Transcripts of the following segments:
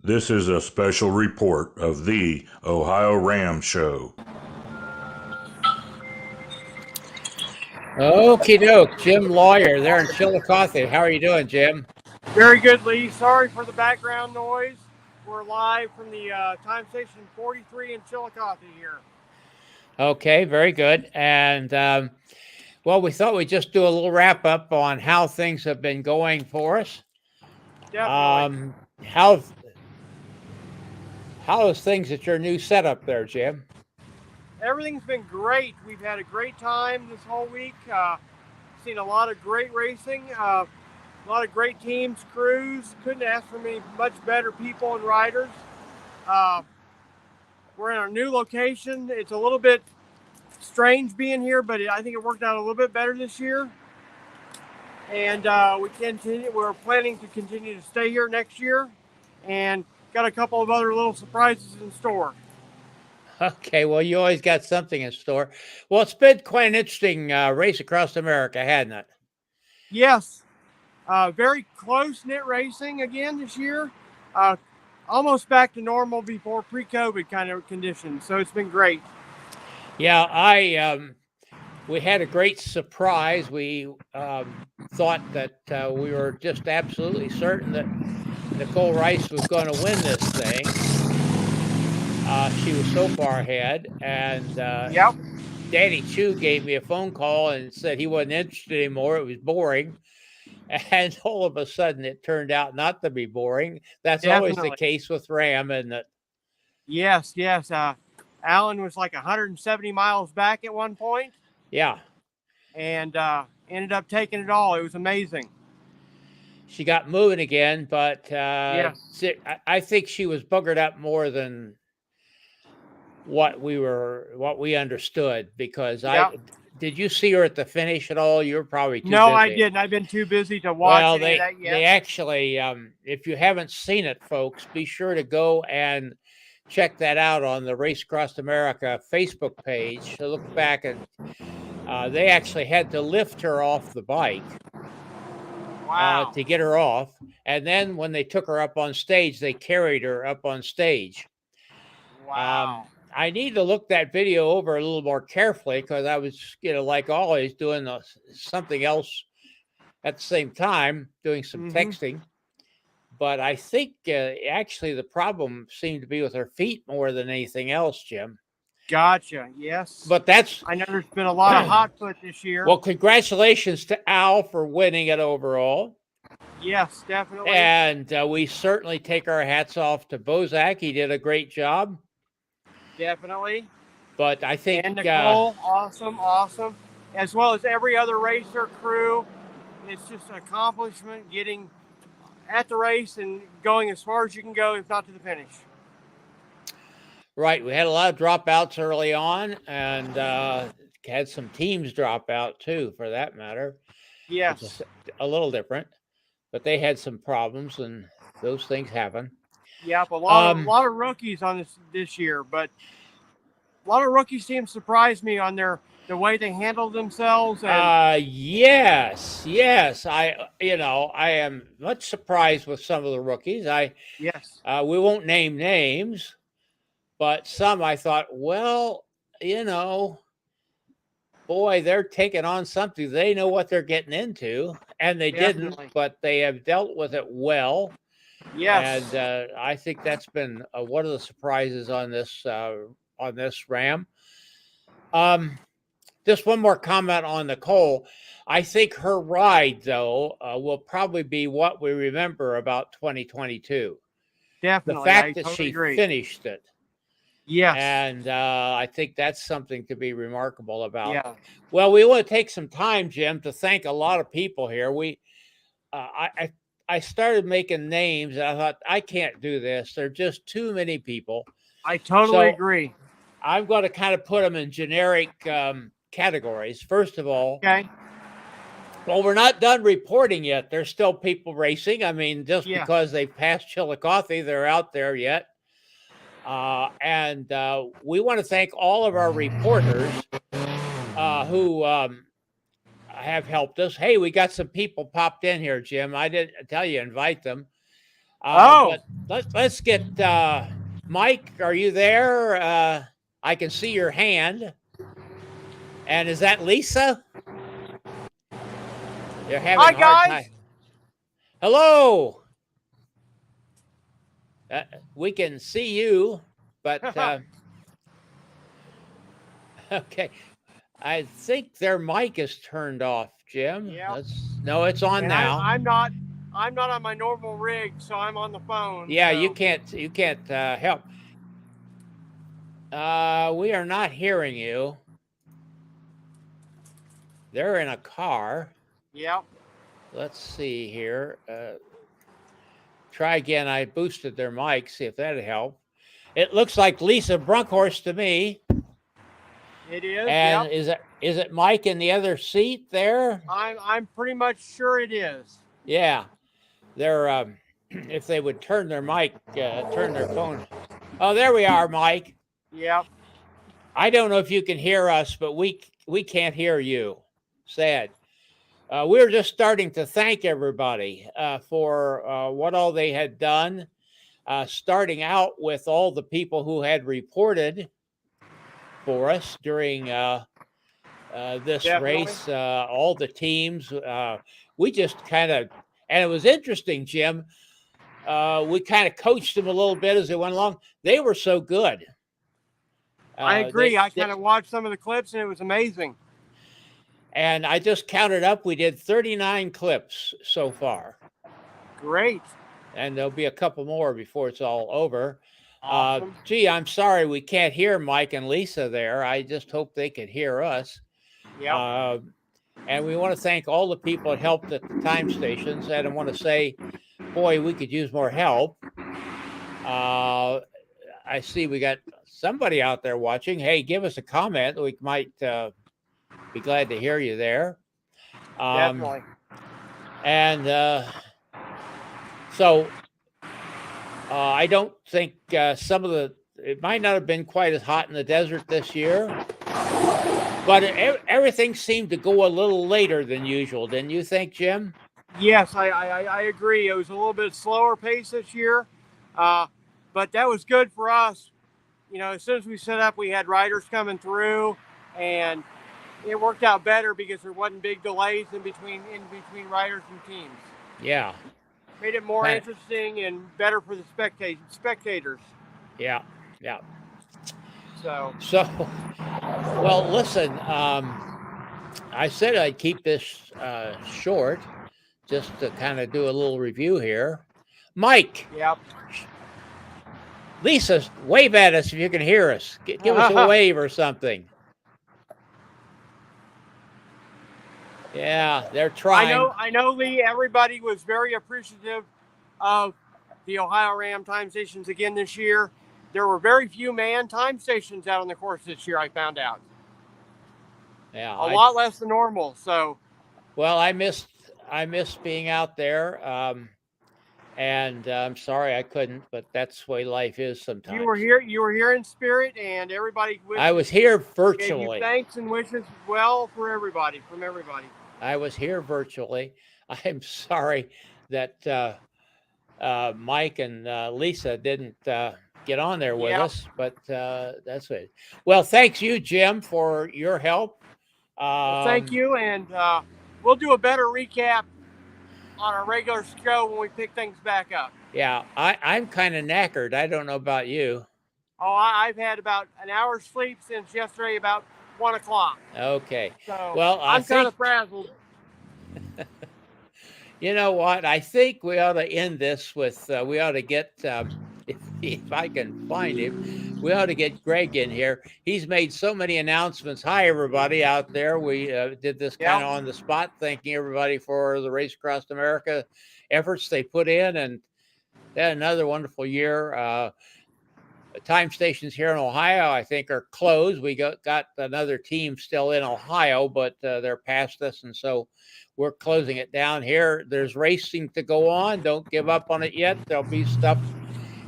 This is a special report of the OhioRAAM show. Okie doke, Jim Lawyer there in Chillicothe. How are you doing, Jim? Very good, Lee. Sorry for the background noise. We're live from the time station 43 in Chillicothe here. Okay, very good. And well, we thought we'd just do a little wrap up on how things have been going for us. Definitely. How is things at your new setup there, Jim? Everything's been great. We've had a great time this whole week. Seen a lot of great racing, a lot of great teams, crews. Couldn't ask for much better people and riders. We're in our new location. It's a little bit strange being here, but I think it worked out a little bit better this year. And we're planning to continue to stay here next year, and got a couple of other little surprises in store. Okay, well, you always got something in store. Well, it's been quite an interesting race across America, hadn't it? Yes. Very close-knit racing again this year. Almost back to normal before pre-COVID kind of conditions. So it's been great. Yeah, we had a great surprise. We thought that we were just absolutely certain that Nicole Rice was going to win this thing. She was so far ahead, and Danny Chu gave me a phone call and said he wasn't interested anymore. It was boring. And all of a sudden, it turned out not to be boring. That's Definitely. always the case with RAAM, isn't it? Yes. Alan was like 170 miles back at one point. Yeah. And ended up taking it all. It was amazing. She got moving again, but yes. I think she was buggered up more than what we understood, because did you see her at the finish at all? You were probably too busy. I didn't. I've been too busy to watch any of that yet. They actually, if you haven't seen it, folks, be sure to go and check that out on the Race Across America Facebook page. To look back, and they actually had to lift her off the bike. Wow. To get her off. And then when they took her up on stage, they carried her up on stage. Wow. I need to look that video over a little more carefully, because I was, like always, doing something else at the same time, doing some texting. But I think actually the problem seemed to be with her feet more than anything else, Jim. Gotcha. Yes. But I know there's been a lot of hot foot this year. Well, congratulations to Al for winning it overall. Yes, definitely. And we certainly take our hats off to Bozak. He did a great job. Definitely. But I think and Nicole, awesome. As well as every other racer, crew. It's just an accomplishment getting at the race and going as far as you can go, if not to the finish. Right. We had a lot of dropouts early on, and had some teams drop out too, for that matter. Yes. A little different, but they had some problems, and those things happen. Yep, a lot of rookies on this year, but a lot of rookies teams surprised me on the way they handled themselves. And yes. I am much surprised with some of the rookies. We won't name names, but some I thought, well, boy, they're taking on something. They know what they're getting into, and they didn't, but they have dealt with it well. Yes. And I think that's been one of the surprises on this RAAM. Just one more comment on Nicole. I think her ride, though, will probably be what we remember about 2022. Definitely. The fact that she finished it. Yes. And I think that's something to be remarkable about. Yeah. Well, we want to take some time, Jim, to thank a lot of people here. I started making names, and I thought, I can't do this. There are just too many people. I totally agree. I'm going to kind of put them in generic categories. First of all, well, we're not done reporting yet. There's still people racing. I mean, just because they've passed Chillicothe, they're out there yet. And we want to thank all of our reporters who have helped us. Hey, we got some people popped in here, Jim. I didn't tell you invite them. But let's get Mike. Are you there? I can see your hand. And is that Lisa? You're having Hi, a hard guys. time. Hello. We can see you, but okay. I think their mic is turned off, Jim. Yeah. No, it's on And now. I'm not on my normal rig, so I'm on the phone. Yeah, so. you can't help. We are not hearing you. They're in a car. Yep. Let's see here. Try again. I boosted their mic. See if that'd help. It looks like Lisa Brunkhorst to me. It is. And yep. is it Mike in the other seat there? I'm pretty much sure it is. Yeah, they're if they would turn their mic, turn their phone. Oh, there we are, Mike. Yep. I don't know if you can hear us, but we can't hear you. Sad. We're just starting to thank everybody for what all they had done. Starting out with all the people who had reported for us during this Definitely. race, all the teams. We just kind of, and it was interesting, Jim. We kind of coached them a little bit as they went along. They were so good. I agree. I kind of watched some of the clips, and it was amazing. And I just counted up. We did 39 clips so far. Great. And there'll be a couple more before it's all over. Awesome. Gee, I'm sorry we can't hear Mike and Lisa there. I just hope they could hear us. Yeah. And we want to thank all the people that helped at the time stations. And I want to say, boy, we could use more help. I see we got somebody out there watching. Hey, give us a comment. We might be glad to hear you there. Definitely. And so I don't think it might not have been quite as hot in the desert this year, but everything seemed to go a little later than usual. Didn't you think, Jim? Yes, I agree. It was a little bit slower pace this year, but that was good for us. You know, as soon as we set up, we had riders coming through, and it worked out better because there wasn't big delays in between riders and teams. Yeah. Made it more interesting and better for the spectators. Yeah. So, well, listen, I said I'd keep this short just to kind of do a little review here. Mike. Yep. Lisa, wave at us if you can hear us. Give us a wave or something. Yeah, they're trying. I know, Lee. Everybody was very appreciative of the OhioRAAM time stations again this year. There were very few manned time stations out on the course this year, I found out. Yeah, a lot less than normal. So, well, I missed being out there, and I'm sorry I couldn't, but that's the way life is sometimes. You were here in spirit, and everybody. I was here virtually. Gave you thanks and wishes well from everybody. I was here virtually. I'm sorry that Mike and Lisa didn't get on there with us, but that's it. Well, thanks you, Jim, for your help. Well, thank you, and we'll do a better recap on our regular show when we pick things back up. Yeah, I'm kind of knackered. I don't know about you. Oh, I've had about an hour's sleep since yesterday, about 1 o'clock. Okay. So, well, I'm kind of frazzled. You know what? I think we ought to end this with, we ought to get, if I can find him, we ought to get Greg in here. He's made so many announcements. Hi, everybody out there. We did this kind of on the spot, thanking everybody for the Race Across America efforts they put in, and they had another wonderful year. Time stations here in Ohio, I think, are closed. We got another team still in Ohio, but they're past us, and so we're closing it down here. There's racing to go on. Don't give up on it yet. There'll be stuff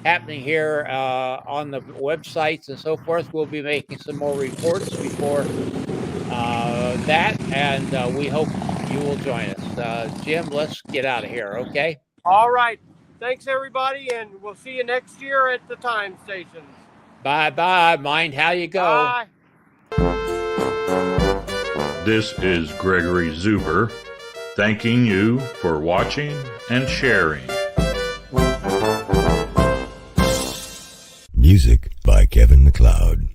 happening here on the websites and so forth. We'll be making some more reports before that, and we hope you will join us. Jim, let's get out of here, okay? All right. Thanks, everybody, and we'll see you next year at the time stations. Bye-bye. Mind how you go. Bye. This is Gregory Zuber, thanking you for watching and sharing. Music by Kevin MacLeod.